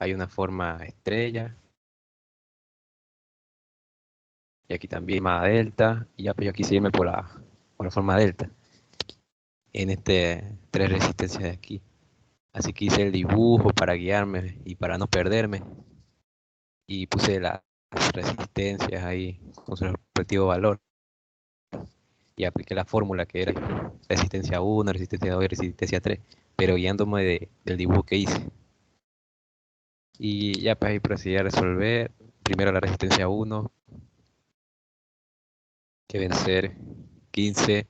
hay una forma estrella, y aquí también forma delta, y ya pues yo quise irme por la forma delta, en tres resistencias de aquí. Así que hice el dibujo para guiarme y para no perderme, y puse las resistencias ahí con su respectivo valor, y apliqué la fórmula que era resistencia 1, resistencia 2 y resistencia 3, pero guiándome del dibujo que hice. Y ya pues ahí procedí a resolver primero la resistencia 1, que deben ser 15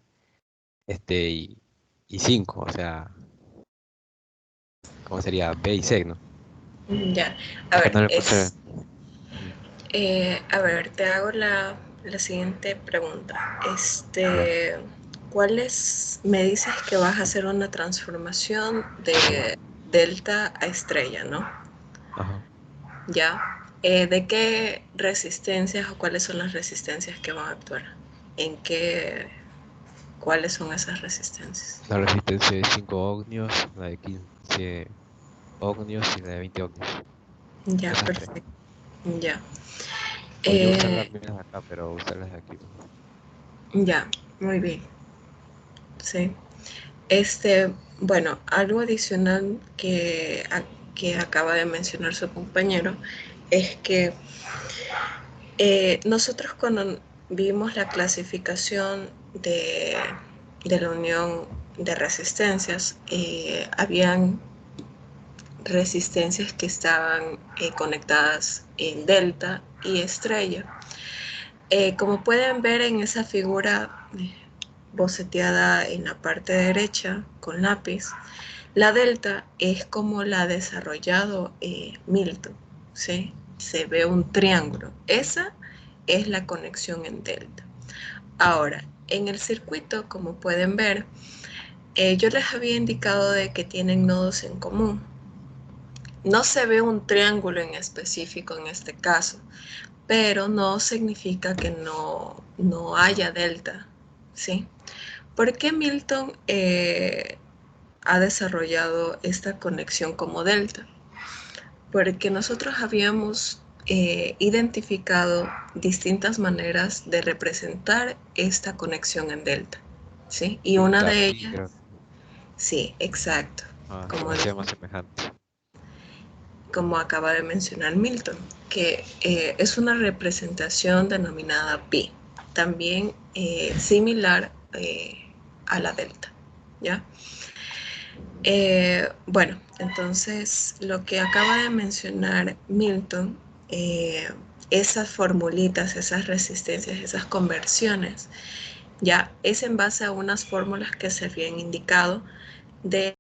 y 5, o sea, ¿cómo sería? B y C, ¿no? Ya, a Es que ver, no le puse... a ver, te hago la siguiente pregunta. Ya, Me dices que vas a hacer una transformación de delta a estrella, ¿no? ajá. Ya. ¿De qué resistencias o cuáles son las resistencias que van a actuar? ¿En qué, cuáles son esas resistencias? La resistencia de 5 ohmios, la de 15 ohmios y la de 20 ohmios. Ya, Esas tres. perfecto. Ya. Podría usar Eh, las mismas de acá, pero usarlas de aquí mejor. ya, muy bien. Sí. Bueno, algo adicional que acaba de mencionar su compañero es que nosotros cuando vimos la clasificación de la unión de resistencias, habían resistencias que estaban conectadas en delta y estrella. Como pueden ver en esa figura boceteada en la parte derecha con lápiz, la delta es como la ha desarrollado Milton, ¿sí? Se ve un triángulo. Esa es la conexión en delta. Ahora, en el circuito, como pueden ver, yo les había indicado de que tienen nodos en común. No se ve un triángulo en específico en este caso, pero no significa que no haya delta, ¿sí? ¿Por qué Milton ha desarrollado esta conexión como delta? Porque nosotros habíamos identificado distintas maneras de representar esta conexión en delta, ¿sí? Y una Delta de pi, ellas, creo. sí, exacto, Se como, me hacía más semejante. como acaba de mencionar Milton, que es una representación denominada pi, también similar a la delta, ¿ya? Bueno, entonces lo que acaba de mencionar Milton, eh, esas formulitas, esas resistencias, esas conversiones, ya es en base a unas fórmulas que se habían indicado de,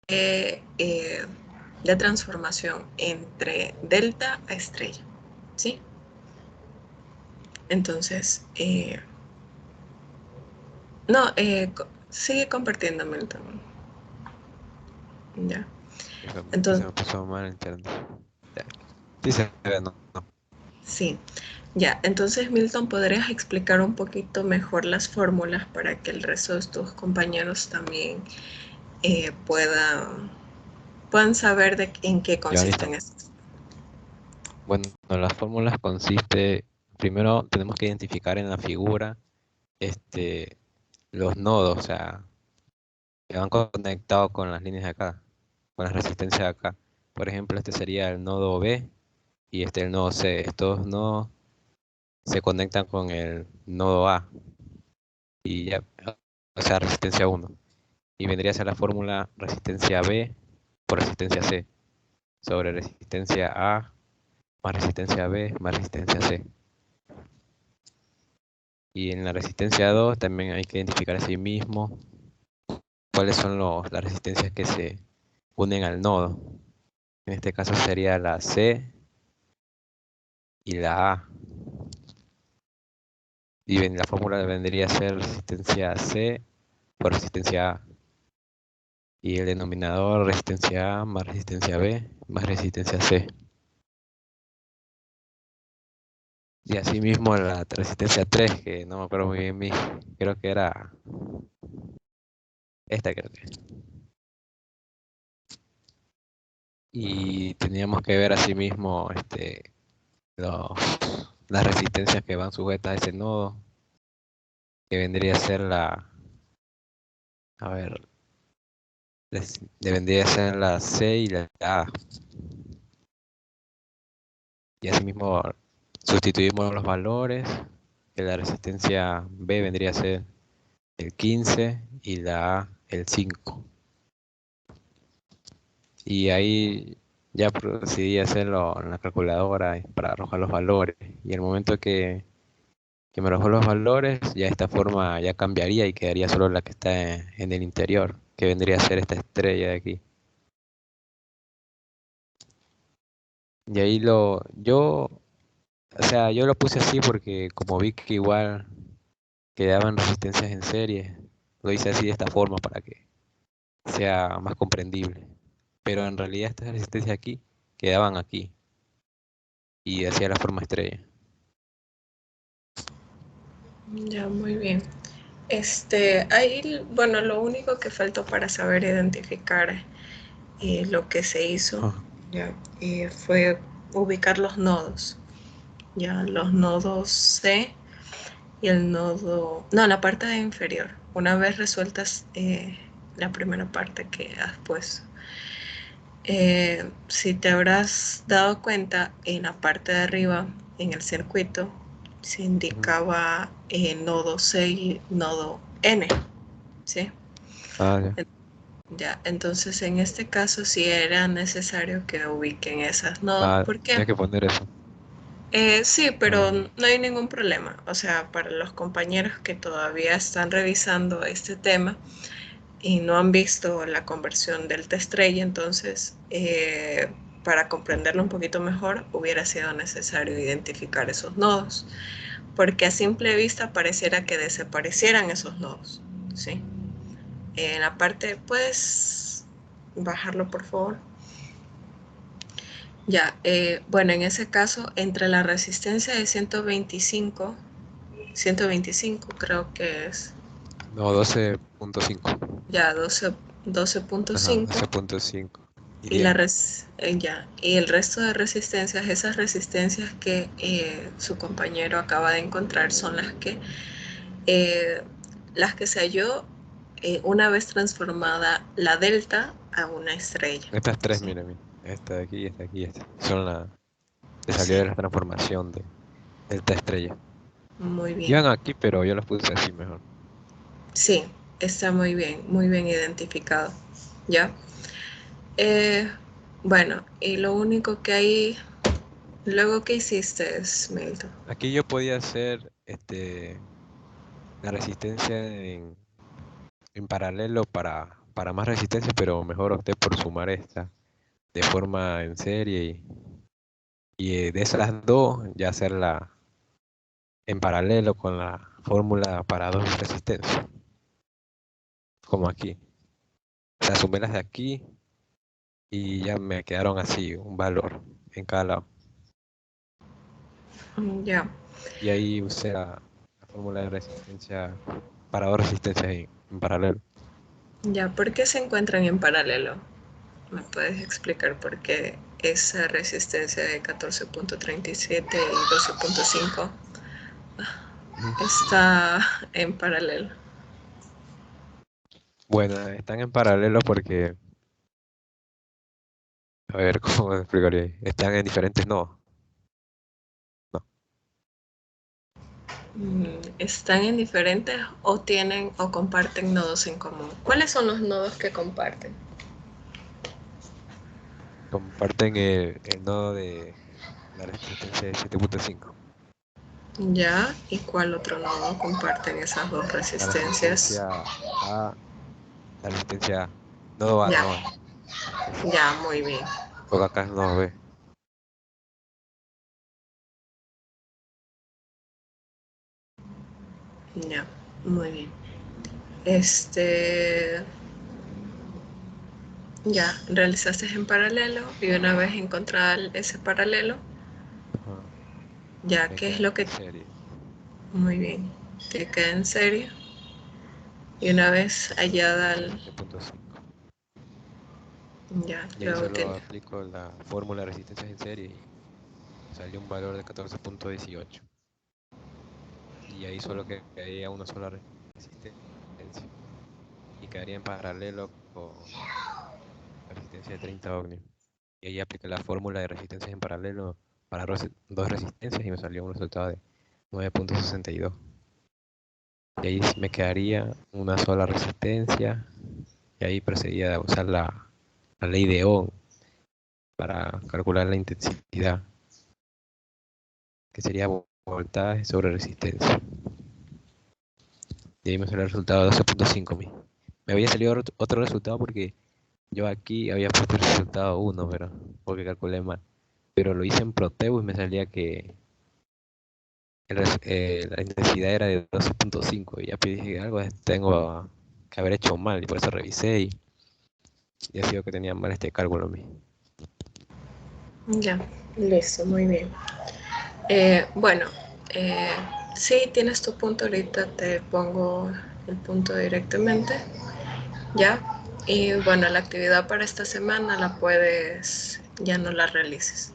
de transformación entre delta a estrella, ¿sí? Entonces, no, sigue compartiendo Milton, ya. Que se Entonces, me puso mal el internet. Ya. Sí se ve, no, no. sí, ya, entonces Milton, ¿podrías explicar un poquito mejor las fórmulas para que el resto de tus compañeros también puedan saber en qué Ya listo. consisten estas? Bueno, las fórmulas consiste, primero tenemos que identificar en la figura este, los nodos, o sea, que van conectados con las líneas de acá, con las resistencias de acá. Por ejemplo, este sería el nodo B y este el nodo C. Estos nodos se conectan con el nodo A y ya, o sea, resistencia 1. Y vendría a ser la fórmula resistencia B por resistencia C sobre resistencia A más resistencia B más resistencia C. Y en la resistencia 2 también hay que identificar así mismo cuáles son las resistencias que se unen al nodo. En este caso sería la C y la A. Y la fórmula vendría a ser resistencia C por resistencia A. Y el denominador resistencia A más resistencia B más resistencia C. Y así mismo la resistencia 3, que no me acuerdo muy bien, creo que era esta, creo que. y teníamos que ver asimismo los, las resistencias que van sujetas a ese nodo, que vendría a ser a ver, vendría a ser la C y la A. Y asimismo sustituimos los valores, que la resistencia B vendría a ser el 15 y la A el 5. Y ahí ya procedí a hacerlo en la calculadora para arrojar los valores. Y el momento que me arrojó los valores, ya esta forma ya cambiaría y quedaría solo la que está en el interior, que vendría a ser esta estrella de aquí. Y ahí o sea, yo lo puse así porque como vi que igual quedaban resistencias en serie, lo hice así de esta forma para que sea más comprendible. Pero en realidad estas resistencias aquí quedaban aquí y hacía la forma estrella. Ya, muy bien. Ahí, bueno, lo único que faltó para saber identificar lo que se hizo, Ajá. ya, fue ubicar los nodos, ya, los nodos C y el nodo, no, la parte inferior. Una vez resueltas la primera parte que has puesto, si te habrás dado cuenta, en la parte de arriba, en el circuito, se Ujú. indicaba nodo C y nodo N, ¿sí? Ah, ya. Ya, entonces en este caso sí era necesario que ubiquen esas nodos. Ah, ¿Por qué? tenía que poner eso. Sí, pero Ah, no hay ningún problema. O sea, para los compañeros que todavía están revisando este tema y no han visto la conversión del estrella, entonces para comprenderlo un poquito mejor hubiera sido necesario identificar esos nodos, porque a simple vista pareciera que desaparecieran esos nodos, ¿sí? En la parte, ¿puedes bajarlo por favor? Ya, bueno, en ese caso, entre la resistencia de 125 creo que es, no, 12.5. ya Ajá, 12.5, 12.5. Y y 10. ya, y el resto de resistencias, esas resistencias que su compañero acaba de encontrar son eh, las que se halló una vez transformada la delta a una estrella. Estas tres, Sí, mira, mira. Esta de aquí, esta de aquí, esta. Son que salió de sí, la transformación de esta estrella. muy bien. Iban aquí, pero yo las puse así mejor. Sí, está muy bien identificado. ¿Ya? Eh, bueno, y lo único que hay, luego que hiciste, Milton. Aquí yo podía hacer la resistencia en paralelo para más resistencia, pero mejor opté por sumar esta de forma en serie y de esas dos ya hacerla en paralelo con la fórmula para dos resistencias, como aquí. O sea, sumé las de aquí y ya me quedaron así, un valor en cada lado. Ya, Y ahí usé la fórmula de resistencia para dos resistencias en paralelo. ya, ¿por qué se encuentran en paralelo? ¿Me puedes explicar por qué esa resistencia de 14.37 y 12.5 Ujú. está en paralelo? Bueno, están en paralelo porque, a ver, ¿cómo explicaría? Están en diferentes nodos. No, ¿Están en diferentes o tienen o comparten nodos en común? ¿Cuáles son los nodos que comparten? comparten el nodo de la resistencia de 7.5. Ya, ¿y cuál otro nodo comparten esas dos La resistencias? resistencia A, la resistencia A. Nodo A, Ya, nodo A. ya, muy bien. Porque acá es nodo B. Ya, muy bien. Este, ya, realizaste en paralelo y una vez encontrado ese paralelo, Ajá. ya, Me ¿qué es quedan lo en que? serie. Muy bien, te queda en serio. Y una vez hallada, 7.5. Ya, Y ahí luego solo tiene. aplico la fórmula de resistencias en serie y salió un valor de 14.18. Y ahí solo quedaría una sola resistencia. Y quedaría en paralelo con la resistencia de 30 ohmios. Y ahí apliqué la fórmula de resistencias en paralelo para dos resistencias y me salió un resultado de 9.62. Y ahí sí me quedaría una sola resistencia. Y ahí procedía a usar la ley de Ohm para calcular la intensidad, que sería voltaje sobre resistencia. Y ahí me salió el resultado de 12.5 mil. Me había salido otro resultado porque yo aquí había puesto el resultado 1, pero porque calculé mal. Pero lo hice en Proteus y me salía que la intensidad era de 12.5. Y ya dije, algo tengo que haber hecho mal y por eso revisé y ha sido que tenía mal este cálculo a mí. Ya, listo, muy bien. Bueno, eh, sí, tienes tu punto, ahorita te pongo el punto directamente, ¿ya? Y bueno, la actividad para esta semana la puedes, ya no la realices,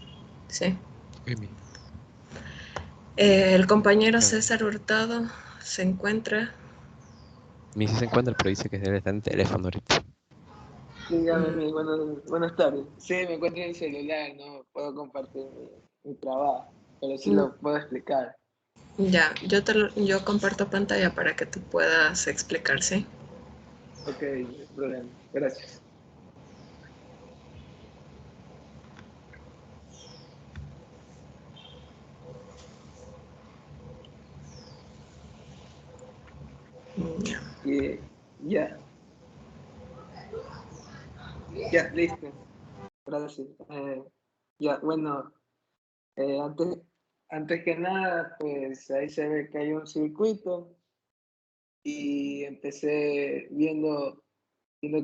¿sí? Ok, mi. El compañero Ya. César Hurtado se encuentra. Mi sí se encuentra, pero dice que él está en teléfono ahorita. Dígame, mm, buenas tardes. Sí, me encuentro en el celular, no puedo compartir mi trabajo, pero sí mm, lo puedo explicar. Ya, yo comparto pantalla para que tú puedas explicar, ¿sí? Ok, no hay problema. Gracias. Ya. Y ya, ya, listo. Gracias. Ya, bueno, eh, antes, antes que nada, pues ahí se ve que hay un circuito y empecé viendo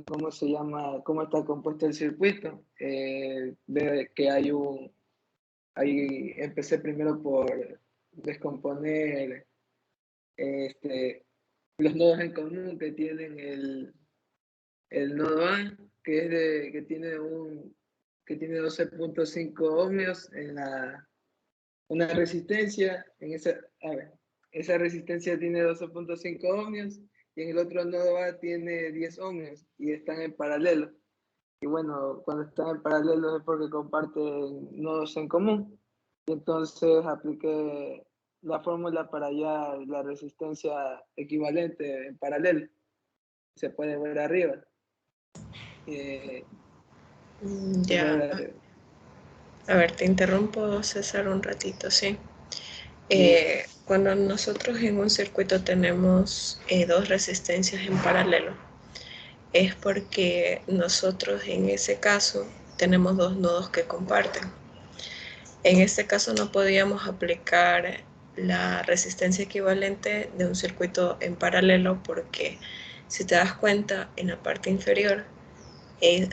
cómo se llama, cómo está compuesto el circuito. Veo que ahí empecé primero por descomponer este, los nodos en común que tienen el nodo A, que tiene 12.5 ohmios en una resistencia, a ver, esa resistencia tiene 12.5 ohmios y en el otro nodo A tiene 10 ohmios y están en paralelo. Y bueno, cuando están en paralelo es porque comparten nodos en común. Y entonces apliqué la fórmula para hallar la resistencia equivalente en paralelo. Se puede ver arriba. Eh, se puede Ya. ver arriba. A ver, te interrumpo, César, un ratito, ¿sí? Listo. Cuando nosotros en un circuito tenemos dos resistencias en paralelo, es porque nosotros en ese caso tenemos dos nodos que comparten. En este caso no podíamos aplicar la resistencia equivalente de un circuito en paralelo porque si te das cuenta en la parte inferior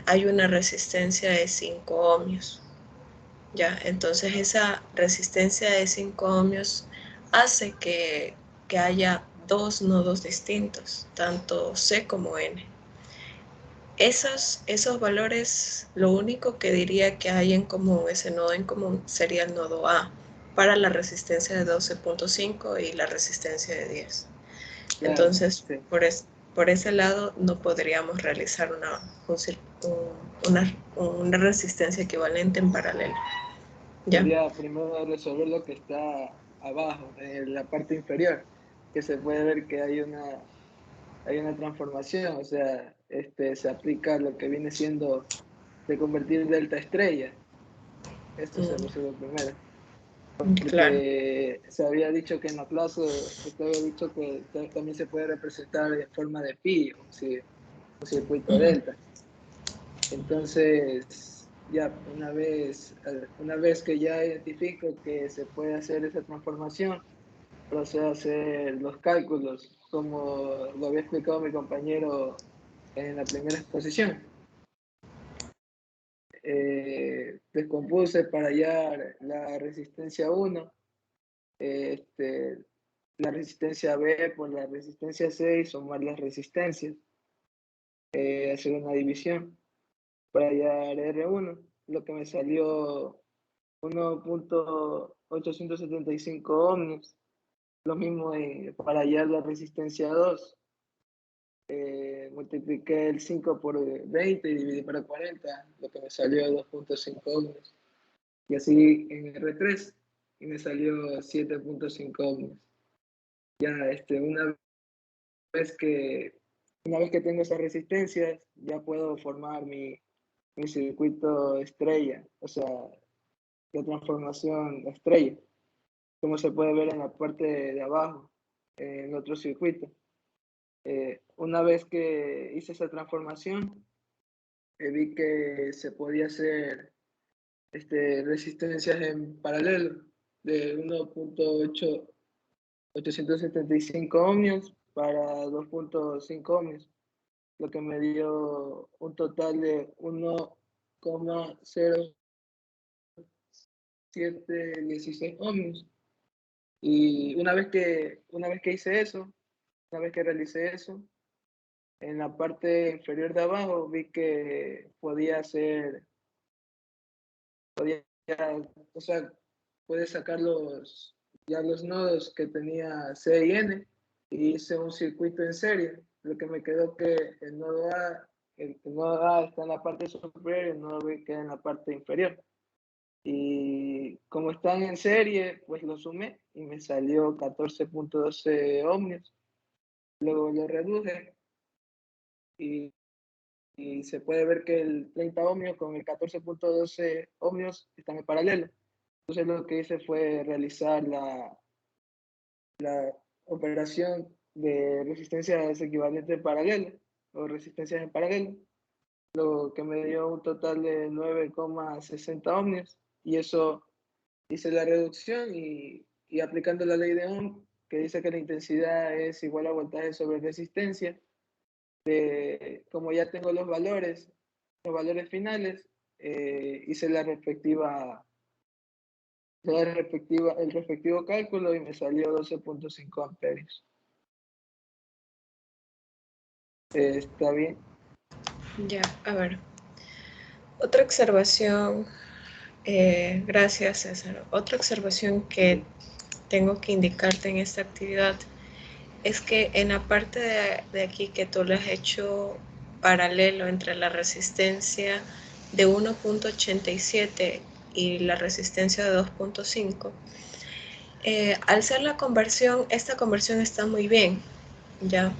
hay una resistencia de 5 ohmios. Ya, entonces esa resistencia de 5 ohmios hace que haya dos nodos distintos, tanto C como N. Esos valores, lo único que diría que hay en común, ese nodo en común, sería el nodo A para la resistencia de 12.5 y la resistencia de 10. Claro, Entonces, sí. por ese lado no podríamos realizar una resistencia equivalente en paralelo. ¿Ya? Sería primero resolver lo que está abajo, en la parte inferior, que se puede ver que hay una transformación, o sea, se aplica lo que viene siendo de convertir delta a estrella. Esto se Mm, resuelve primero. claro. Porque se había dicho que en la clase, usted había dicho que también se puede representar en forma de pi, un circuito Ujú. delta. Entonces, ya una vez que ya identifico que se puede hacer esa transformación, procedo a hacer los cálculos, como lo había explicado mi compañero en la primera exposición. Descompuse para hallar la resistencia 1, la resistencia B por la resistencia C y sumar las resistencias, hacer una división. para hallar R1, lo que me salió 1.875 ohmios. Lo mismo para hallar la resistencia 2. Multipliqué el 5 por 20 y dividí para 40, lo que me salió 2.5 ohmios. Y así en R3, y me salió 7.5 ohmios. Ya vez que, una vez que tengo esas resistencias, ya puedo formar mi circuito estrella, o sea, de transformación estrella, como se puede ver en la parte de abajo, en otro circuito. Una vez que hice esa transformación, vi que se podía hacer resistencias en paralelo de 1.875 ohmios para 2.5 ohmios, lo que me dio un total de 1,0716 ohmios. Y una vez que hice eso, una vez que realicé eso, en la parte inferior de abajo vi que podía, o sea, puede sacar los nodos que tenía C y N, y hice un circuito en serie. Lo que me quedó que el nodo A está en la parte superior y el nodo B queda en la parte inferior. Y como están en serie, pues lo sumé y me salió 14.12 ohmios. Luego lo reduje y se puede ver que el 30 ohmios con el 14.12 ohmios están en paralelo. Entonces lo que hice fue realizar la operación de resistencias equivalentes en paralelo, o resistencias en paralelo, lo que me dio un total de 9,60 ohmios, y eso hice la reducción y aplicando la ley de Ohm, que dice que la intensidad es igual a voltaje sobre resistencia, como ya tengo los valores finales, hice el respectivo cálculo y me salió 12.5 amperios. ¿Está bien? Ya, a ver. Otra observación, gracias César. Otra observación que tengo que indicarte en esta actividad es que en la parte de aquí que tú le has hecho paralelo entre la resistencia de 1.87 y la resistencia de 2.5, al ser la conversión, esta conversión está muy bien, ya.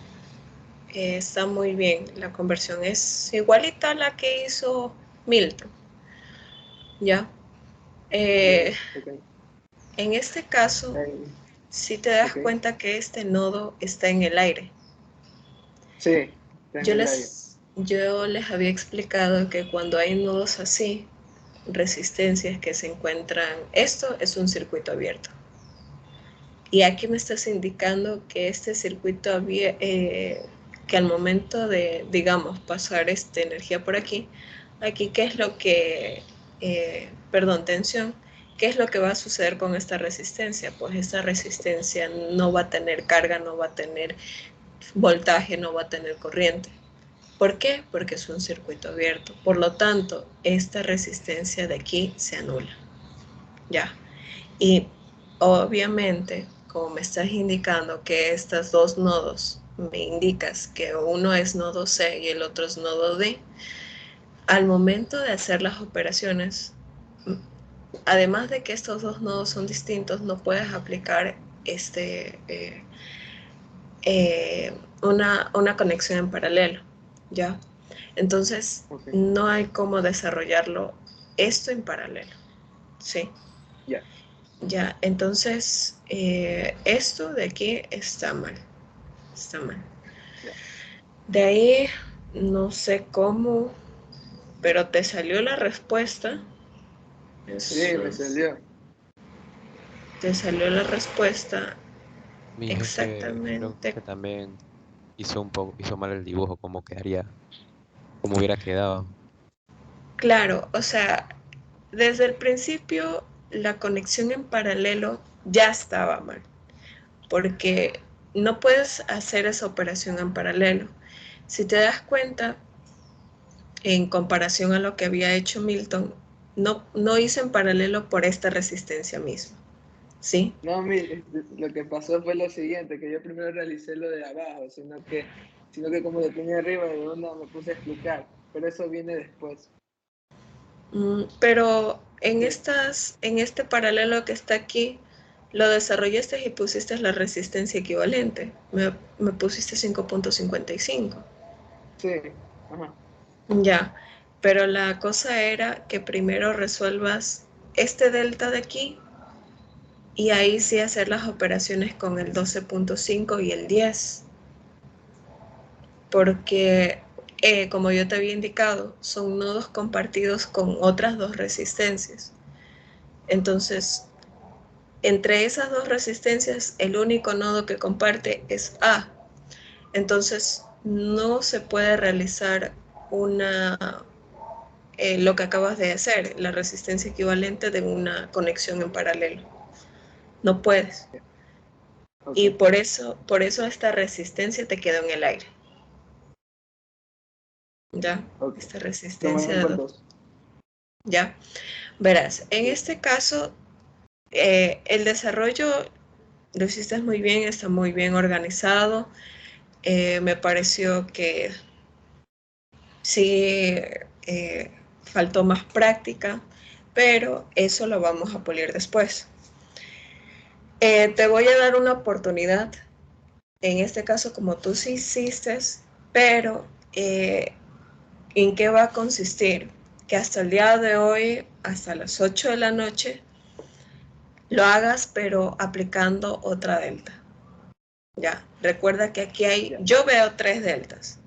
Está muy bien, la conversión es igualita a la que hizo Milton, ¿ya? Okay. En este caso, si te das cuenta que este nodo está en el aire. Sí, está en el aire. Yo les había explicado que cuando hay nodos así, resistencias que se encuentran, esto es un circuito abierto. Y aquí me estás indicando que este circuito abierto, que al momento de, digamos, pasar esta energía por aquí, ¿qué es lo que, tensión, qué es lo que va a suceder con esta resistencia? Pues esta resistencia no va a tener carga, no va a tener voltaje, no va a tener corriente. ¿Por qué? Porque es un circuito abierto. Por lo tanto, esta resistencia de aquí se anula. Ya. Y obviamente, como me estás indicando que estos dos nodos, me indicas que uno es nodo C y el otro es nodo D, al momento de hacer las operaciones, además de que estos dos nodos son distintos, no puedes aplicar una conexión en paralelo, ¿ya? Entonces, no hay cómo desarrollarlo esto en paralelo, ¿sí? Ya. Ya, entonces, esto de aquí está mal, está mal. Ya. De ahí, no sé cómo, pero te salió la respuesta. Sí, me salió. Te salió la respuesta Creo exactamente. que también hizo mal el dibujo, como hubiera quedado. Claro, o sea, desde el principio la conexión en paralelo ya estaba mal, porque no puedes hacer esa operación en paralelo. Si te das cuenta, en comparación a lo que había hecho Milton, no hice en paralelo por esta resistencia misma, ¿sí? No, mire, lo que pasó fue lo siguiente, que yo primero realicé lo de abajo, sino que como lo tenía arriba, de una me puse a explicar, pero eso viene después. Pero en Sí. este paralelo que está aquí, lo desarrollaste y pusiste la resistencia equivalente. Me pusiste 5.55. Sí, ajá. Ya, pero la cosa era que primero resuelvas este delta de aquí y ahí sí hacer las operaciones con el 12.5 y el 10. Porque, como yo te había indicado, son nodos compartidos con otras dos resistencias. Entonces, entre esas dos resistencias, el único nodo que comparte es A. Entonces, no se puede realizar lo que acabas de hacer, la resistencia equivalente de una conexión en paralelo. No puedes. Y Okay. por eso esta resistencia te quedó en el aire. ¿Ya? Okay. Esta Tomen resistencia en de cuenta 2. eso. ¿Ya? Verás, en Sí. este caso, el desarrollo lo hiciste muy bien, está muy bien organizado. Me pareció que sí, faltó más práctica, pero eso lo vamos a pulir después. Te voy a dar una oportunidad, en este caso como tú sí hiciste, pero ¿en qué va a consistir? Que hasta el día de hoy, hasta las 8 de la noche, lo hagas pero aplicando otra delta. Ya, recuerda que aquí yo veo 3 deltas.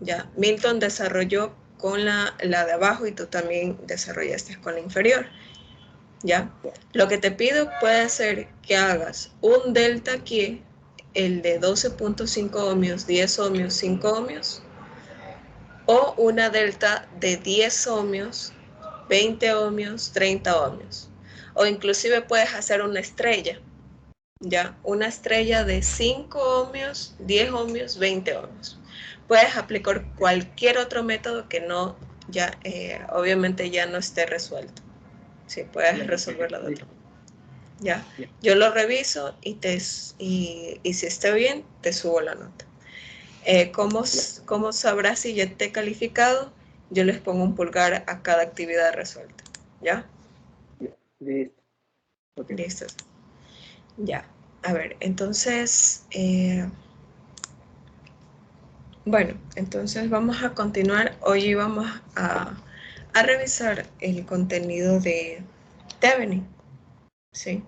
Ya, Milton desarrolló con la de abajo y tú también desarrollaste con la inferior. Ya, lo que te pido puede ser que hagas un delta aquí, el de 12.5 ohmios, 10 ohmios, 5 ohmios, o una delta de 10 ohmios, 20 ohmios, 30 ohmios. O inclusive puedes hacer una estrella. Ya, una estrella de 5 ohmios, 10 ohmios, 20 ohmios. Puedes aplicar cualquier otro método que no, ya, obviamente ya no esté resuelto. Sí, puedes resolverlo de otro modo. Ya, yo lo reviso y si esté bien, te subo la nota. ¿Cómo sabrás si ya te he calificado? Yo les pongo un pulgar a cada actividad resuelta. ¿Ya? Listo. Okay. Listo. Ya. A ver, entonces, bueno, entonces vamos a continuar. Hoy vamos a revisar el contenido de Thevenin. ¿Sí?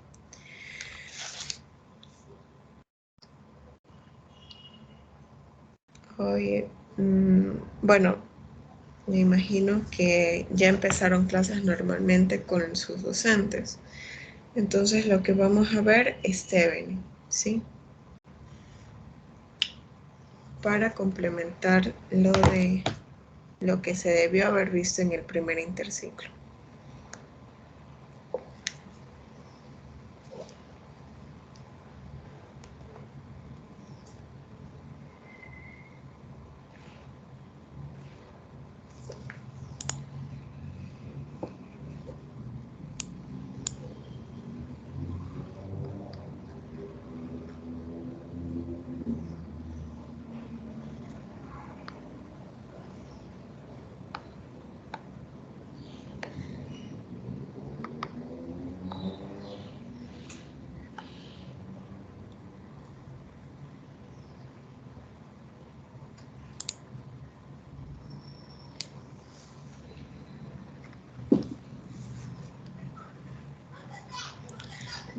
Hoy, bueno, me imagino que ya empezaron clases normalmente con sus docentes. Entonces lo que vamos a ver es Thevenin, ¿sí? Para complementar lo que se debió haber visto en el primer interciclo.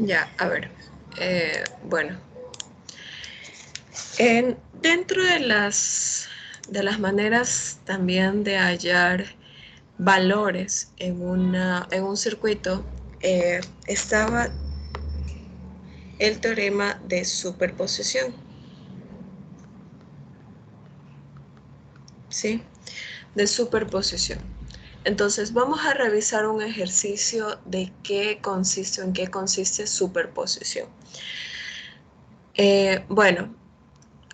Ya, a ver, bueno, dentro de las maneras también de hallar valores en un circuito, estaba el teorema de superposición, ¿sí? De superposición. Entonces vamos a revisar un ejercicio de en qué consiste superposición. Bueno,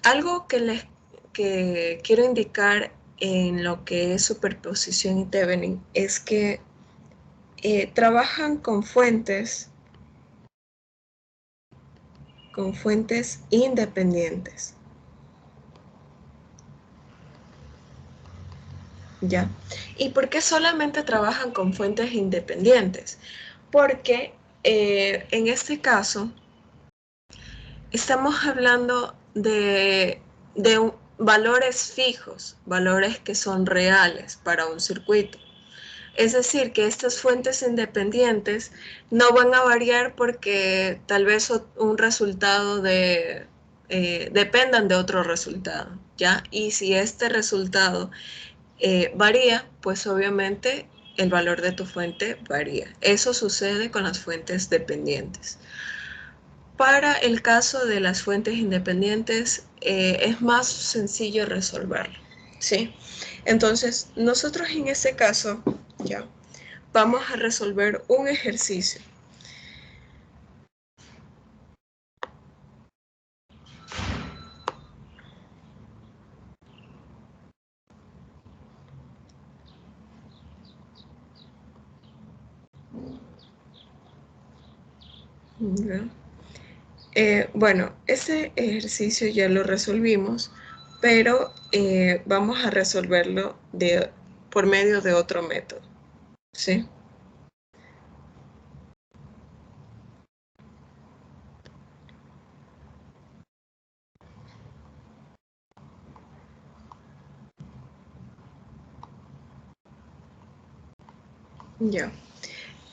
algo que quiero indicar en lo que es superposición y Thevenin es que trabajan con fuentes independientes. ¿Ya? ¿Y por qué solamente trabajan con fuentes independientes? Porque en este caso estamos hablando de valores fijos, valores que son reales para un circuito. Es decir, que estas fuentes independientes no van a variar porque tal vez un resultado dependan de otro resultado, ¿ya? Y si este resultado varía, pues obviamente el valor de tu fuente varía. Eso sucede con las fuentes dependientes. Para el caso de las fuentes independientes es más sencillo resolverlo, ¿sí? Entonces, nosotros en este caso, ya, vamos a resolver un ejercicio. Bueno, ese ejercicio ya lo resolvimos, pero vamos a resolverlo por medio de otro método, ¿sí? Ya.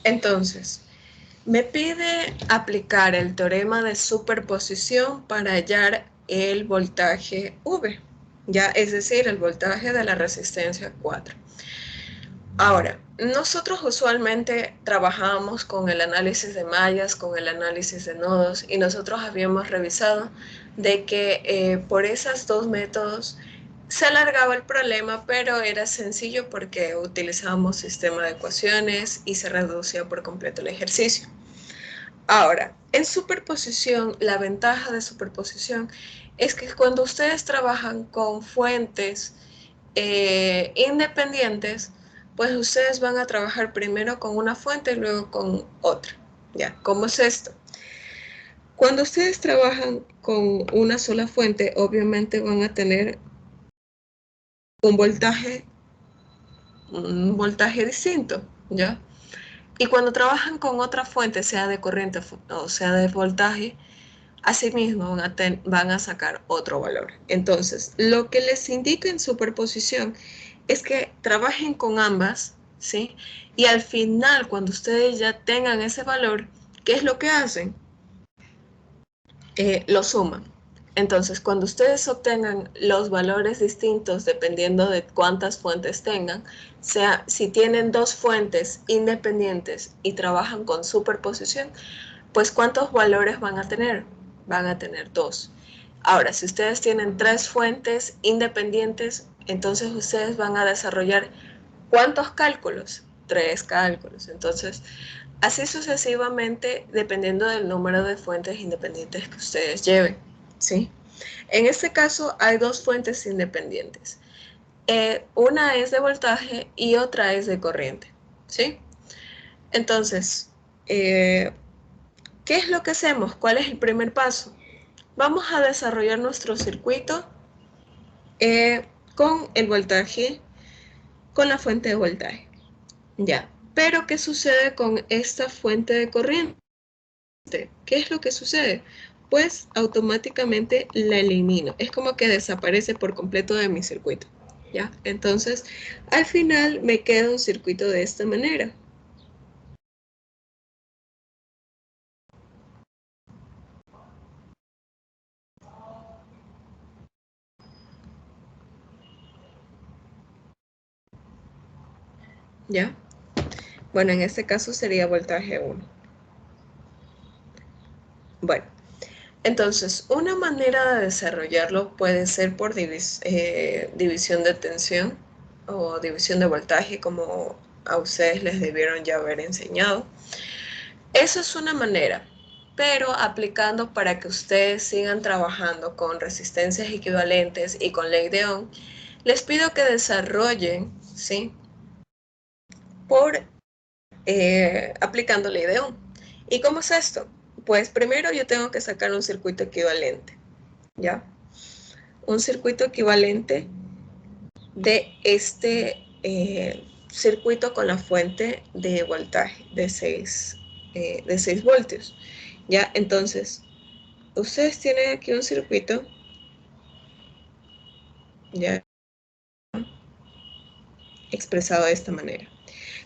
Entonces, me pide aplicar el teorema de superposición para hallar el voltaje V, ya, es decir, el voltaje de la resistencia 4. Ahora, nosotros usualmente trabajamos con el análisis de mallas, con el análisis de nodos, y nosotros habíamos revisado de que por esos dos métodos se alargaba el problema, pero era sencillo porque utilizábamos sistema de ecuaciones y se reducía por completo el ejercicio. Ahora, en superposición, la ventaja de superposición es que cuando ustedes trabajan con fuentes independientes, pues ustedes van a trabajar primero con una fuente y luego con otra. ¿Ya? ¿Cómo es esto? Cuando ustedes trabajan con una sola fuente, obviamente van a tener un voltaje distinto, ¿ya? Y cuando trabajan con otra fuente, sea de corriente o sea de voltaje, asimismo van a sacar otro valor. Entonces, lo que les indica en superposición es que trabajen con ambas, ¿sí? Y al final, cuando ustedes ya tengan ese valor, ¿qué es lo que hacen? Lo suman. Entonces, cuando ustedes obtengan los valores distintos dependiendo de cuántas fuentes tengan, sea si tienen dos fuentes independientes y trabajan con superposición, pues ¿cuántos valores van a tener? Van a tener dos. Ahora, si ustedes tienen tres fuentes independientes, entonces ustedes van a desarrollar ¿cuántos cálculos? Tres cálculos. Entonces, así sucesivamente, dependiendo del número de fuentes independientes que ustedes lleven, ¿sí? En este caso, hay dos fuentes independientes. Una es de voltaje y otra es de corriente, ¿sí? Entonces, ¿qué es lo que hacemos? ¿Cuál es el primer paso? Vamos a desarrollar nuestro circuito con el voltaje, con la fuente de voltaje. Ya, pero ¿qué sucede con esta fuente de corriente? ¿Qué es lo que sucede? Pues automáticamente la elimino. Es como que desaparece por completo de mi circuito. ¿Ya? Entonces, al final me queda un circuito de esta manera. ¿Ya? Bueno, en este caso sería voltaje 1. Bueno, entonces, una manera de desarrollarlo puede ser por división de tensión o división de voltaje, como a ustedes les debieron ya haber enseñado. Eso es una manera, pero aplicando para que ustedes sigan trabajando con resistencias equivalentes y con ley de Ohm, Les pido que desarrollen, ¿sí? Aplicando ley de Ohm. ¿Y cómo es esto? Pues primero yo tengo que sacar un circuito equivalente, ¿ya? Un circuito equivalente de este circuito con la fuente de voltaje de 6 voltios, ¿ya? Entonces, ustedes tienen aquí un circuito, ¿ya? Expresado de esta manera,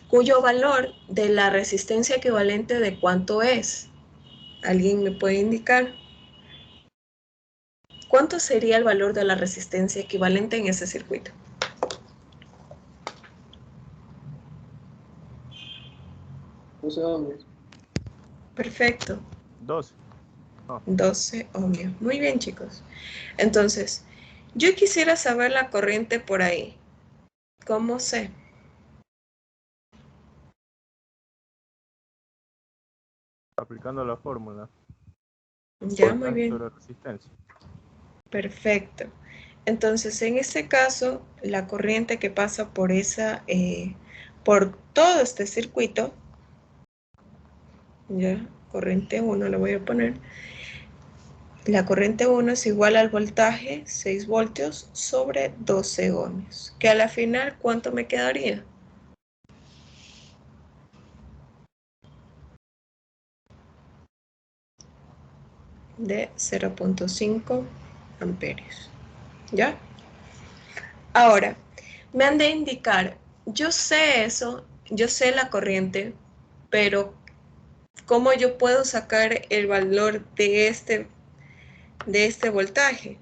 cuyo valor de la resistencia equivalente de cuánto es. ¿Alguien me puede indicar? ¿Cuánto sería el valor de la resistencia equivalente en ese circuito? 12 ohmios. Perfecto. 12. 12 ohmios. Muy bien, chicos. Entonces, yo quisiera saber la corriente por ahí. ¿Cómo sé? Aplicando la fórmula. Ya, muy Voltaje bien. sobre resistencia. Perfecto. Entonces, en este caso, la corriente que pasa por por todo este circuito, ya, corriente 1 le voy a poner. La corriente 1 es igual al voltaje 6 voltios sobre 12 ohmios. Que a la final, ¿cuánto me quedaría? De 0.5 amperios. ¿Ya? Ahora, me han de indicar, yo sé eso, yo sé la corriente, pero ¿cómo yo puedo sacar el valor de este voltaje?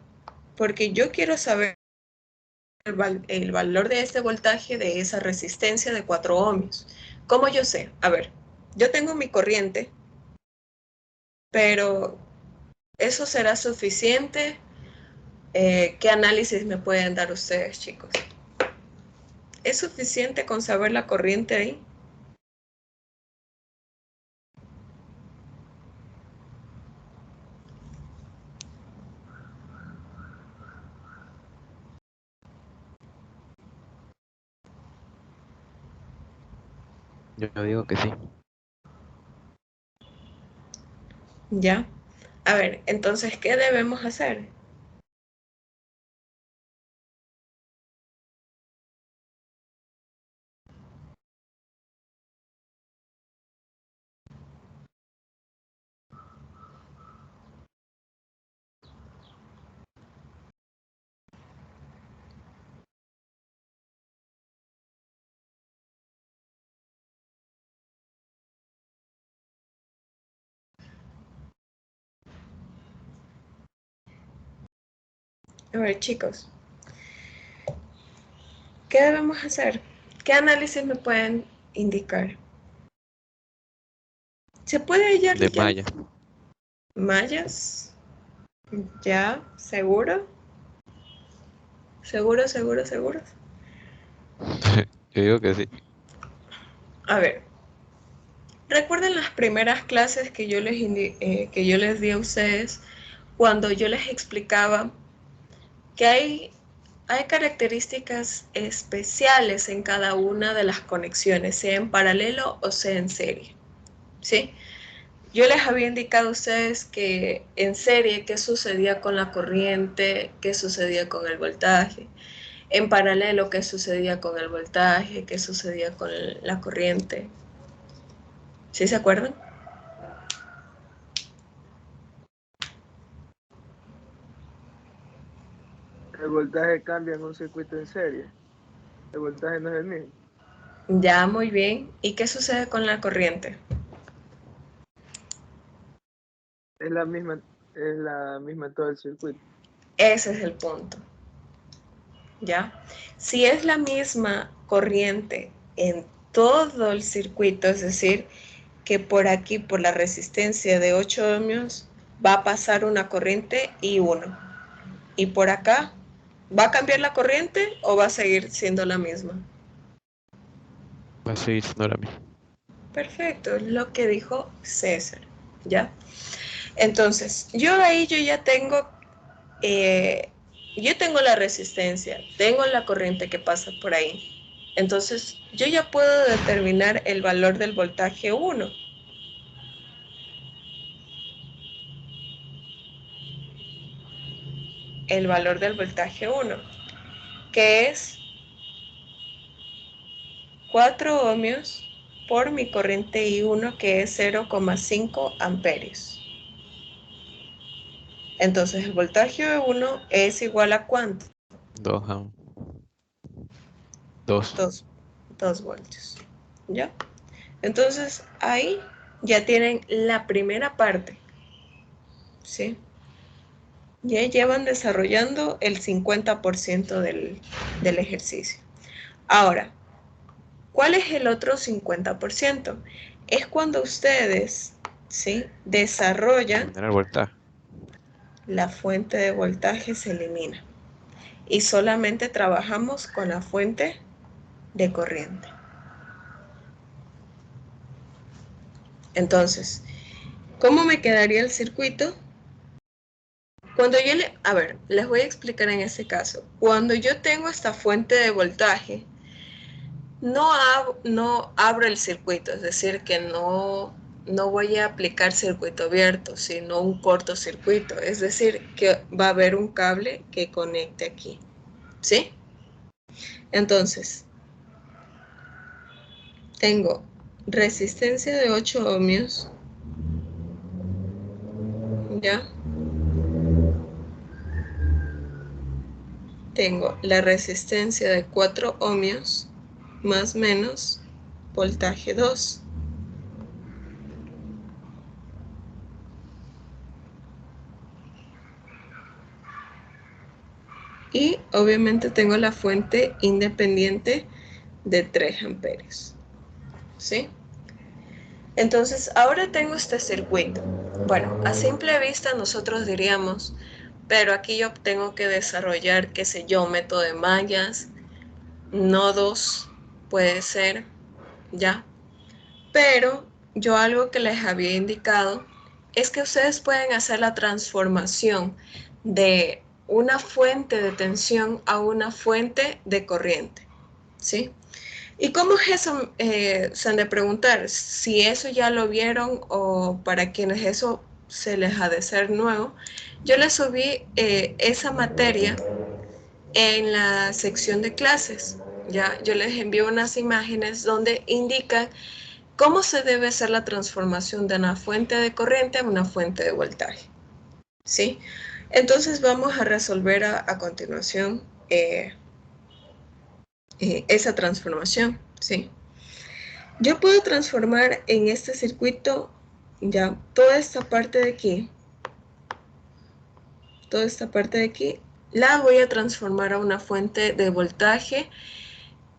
Porque yo quiero saber el valor de este voltaje de esa resistencia de 4 ohmios. ¿Cómo yo sé? A ver, yo tengo mi corriente, pero ¿eso será suficiente? ¿Qué análisis me pueden dar ustedes, chicos? ¿Es suficiente con saber la corriente ahí? Yo digo que sí. ¿Ya? A ver, entonces, ¿qué debemos hacer? A ver, chicos, ¿qué debemos hacer? ¿Qué análisis me pueden indicar? ¿Se puede hallar De ya malla. mallas? ¿Ya? ¿Seguro? ¿Seguro, seguro, seguro? Yo digo que sí. A ver, ¿recuerdan las primeras clases que yo que yo les di a ustedes cuando yo les explicaba que hay características especiales en cada una de las conexiones, sea en paralelo o sea en serie? ¿Sí? Yo les había indicado a ustedes que en serie qué sucedía con la corriente, qué sucedía con el voltaje, en paralelo qué sucedía con el voltaje, qué sucedía con la corriente. ¿Sí se acuerdan? El voltaje cambia en un circuito en serie. El voltaje no es el mismo. Ya, muy bien. ¿Y qué sucede con la corriente? Es la misma en todo el circuito. Ese es el punto. ¿Ya? Si es la misma corriente en todo el circuito, es decir, que por aquí, por la resistencia de 8 ohmios, va a pasar una corriente I1. Y por acá, ¿va a cambiar la corriente o va a seguir siendo la misma? Va a seguir siendo la misma. Perfecto, es lo que dijo César, ¿ya? Entonces, yo ahí yo ya tengo yo tengo la resistencia, tengo la corriente que pasa por ahí. Entonces, yo ya puedo determinar el valor del voltaje 1. El valor del voltaje 1, que es 4 ohmios por mi corriente I1, que es 0,5 amperios. Entonces, el voltaje 1 es igual a ¿cuánto? 2 2 voltios. ¿Ya? Entonces, ahí ya tienen la primera parte. ¿Sí? Ya llevan desarrollando el 50% del ejercicio. Ahora, ¿cuál es el otro 50%? Es cuando ustedes, ¿sí?, desarrollan el voltaje. la fuente de voltaje, se elimina. Y solamente trabajamos con la fuente de corriente. Entonces, ¿cómo me quedaría el circuito? Cuando yo les voy a explicar en ese caso. Cuando yo tengo esta fuente de voltaje, no abro el circuito, es decir, que no voy a aplicar circuito abierto, sino un cortocircuito, es decir, que va a haber un cable que conecte aquí, ¿sí? Entonces, tengo resistencia de 8 ohmios, ¿ya? Tengo la resistencia de 4 ohmios más menos voltaje 2. Y obviamente tengo la fuente independiente de 3 amperios. ¿Sí? Entonces, ahora tengo este circuito. Bueno, a simple vista nosotros diríamos, pero aquí yo tengo que desarrollar, qué sé yo, método de mallas, nodos, puede ser, ¿ya? Pero yo algo que les había indicado es que ustedes pueden hacer la transformación de una fuente de tensión a una fuente de corriente, ¿sí? ¿Y cómo es eso? Se han de preguntar si eso ya lo vieron o para quienes eso se les ha de ser nuevo. Yo les subí esa materia en la sección de clases. Ya, yo les envío unas imágenes donde indican cómo se debe hacer la transformación de una fuente de corriente a una fuente de voltaje. ¿Sí? Entonces vamos a resolver a continuación esa transformación. ¿Sí? Yo puedo transformar en este circuito ya toda esta parte de aquí, la voy a transformar a una fuente de voltaje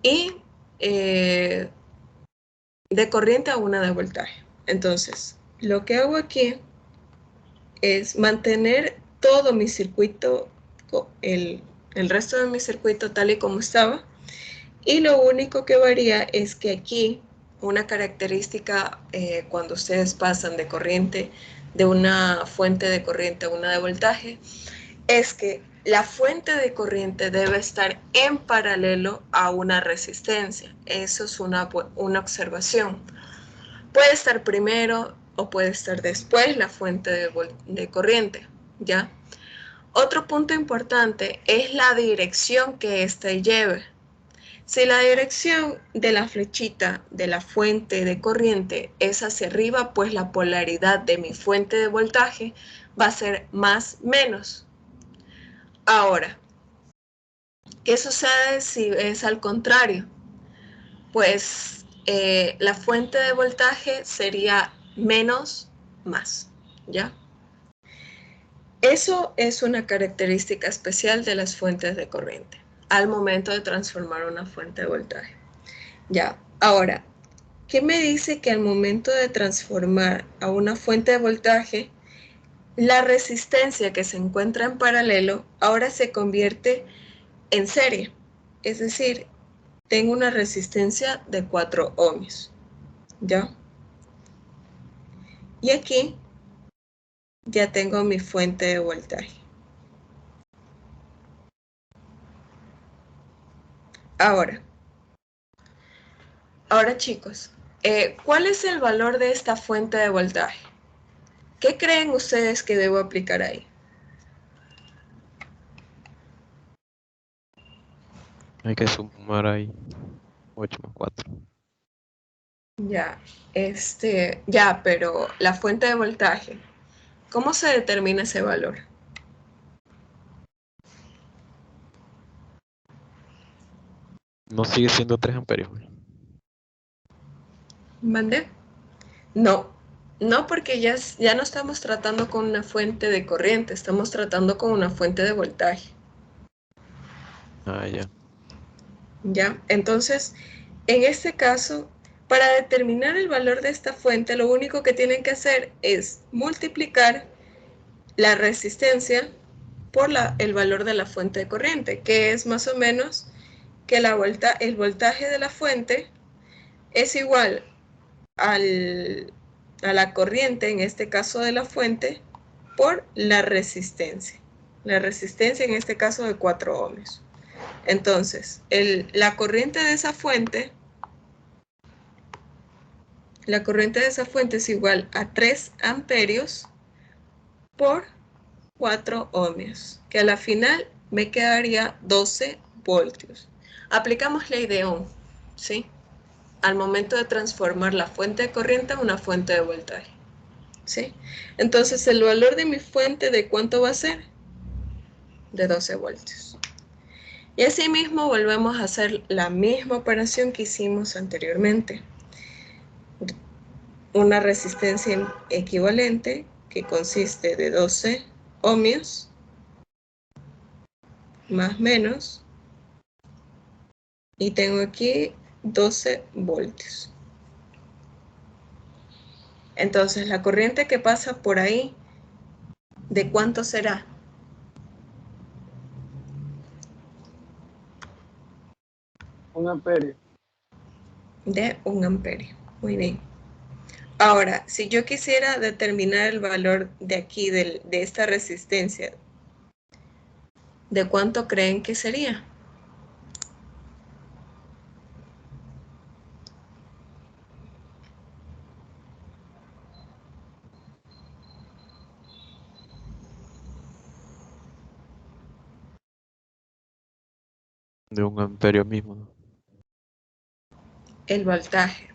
y de corriente a una de voltaje. Entonces, lo que hago aquí es mantener todo mi circuito, el resto de mi circuito tal y como estaba, y lo único que varía es que aquí una característica cuando ustedes pasan de corriente, de una fuente de corriente a una de voltaje, es que la fuente de corriente debe estar en paralelo a una resistencia. Eso es una observación. Puede estar primero o puede estar después la fuente de corriente, ¿ya? Otro punto importante es la dirección que éste lleve. Si la dirección de la flechita de la fuente de corriente es hacia arriba, pues la polaridad de mi fuente de voltaje va a ser más menos. Ahora, ¿qué sucede si es al contrario? Pues la fuente de voltaje sería menos más, ¿ya? Eso es una característica especial de las fuentes de corriente al momento de transformar una fuente de voltaje. Ya, ahora, ¿qué me dice que al momento de transformar a una fuente de voltaje, la resistencia que se encuentra en paralelo ahora se convierte en serie? Es decir, tengo una resistencia de 4 ohmios, ¿ya? Y aquí ya tengo mi fuente de voltaje. Ahora chicos, ¿cuál es el valor de esta fuente de voltaje? ¿Qué creen ustedes que debo aplicar ahí? Hay que sumar ahí 8 más 4. Ya, pero la fuente de voltaje, ¿cómo se determina ese valor? No sigue siendo 3 amperios. ¿Mande? No, porque ya no estamos tratando con una fuente de corriente, estamos tratando con una fuente de voltaje. Ah, ya. ¿Ya? Entonces, en este caso, para determinar el valor de esta fuente, lo único que tienen que hacer es multiplicar la resistencia por el valor de la fuente de corriente, que es más o menos que el voltaje de la fuente es igual a la corriente, en este caso de la fuente, por la resistencia. La resistencia en este caso de 4 ohmios. Entonces, la corriente de esa fuente es igual a 3 amperios por 4 ohmios, que a la final me quedaría 12 voltios. Aplicamos ley de Ohm, ¿sí? Al momento de transformar la fuente de corriente en una fuente de voltaje, ¿sí? Entonces, el valor de mi fuente, ¿de cuánto va a ser? De 12 voltios. Y asimismo volvemos a hacer la misma operación que hicimos anteriormente. Una resistencia equivalente que consiste de 12 ohmios más menos, y tengo aquí 12 voltios. Entonces la corriente que pasa por ahí, ¿de cuánto será? Un amperio. De 1 amperio. Muy bien. Ahora, si yo quisiera determinar el valor de aquí, de esta resistencia, ¿de cuánto creen que sería? De 1 amperio mismo, ¿no? El voltaje.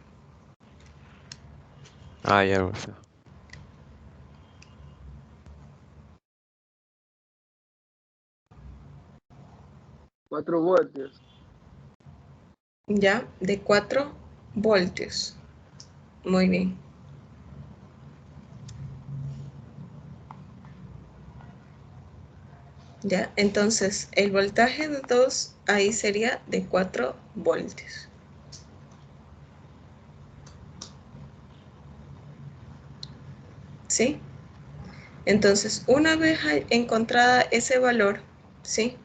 Ah, ya, o sea. 4 voltios. Ya, de 4 voltios. Muy bien. Ya, entonces el voltaje de 2 ahí sería de 4 voltios. ¿Sí? Entonces, una vez encontrada ese valor, ¿sí?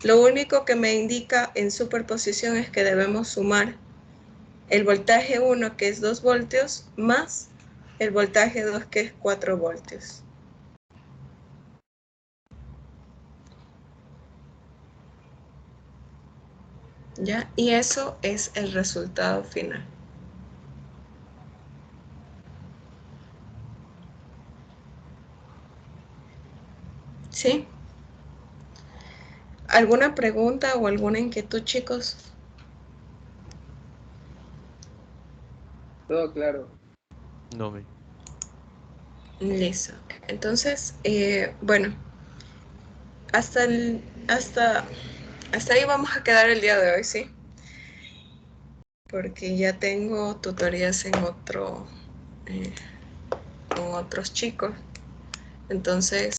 Lo único que me indica en superposición es que debemos sumar el voltaje 1, que es 2 voltios, más el voltaje 2, que es 4 voltios. ¿Ya? Y eso es el resultado final. ¿Sí? ¿Alguna pregunta o alguna inquietud, chicos? Todo claro. No me. Listo. Entonces, bueno, hasta ahí vamos a quedar el día de hoy, ¿sí? Porque ya tengo tutorías con otros chicos. Entonces,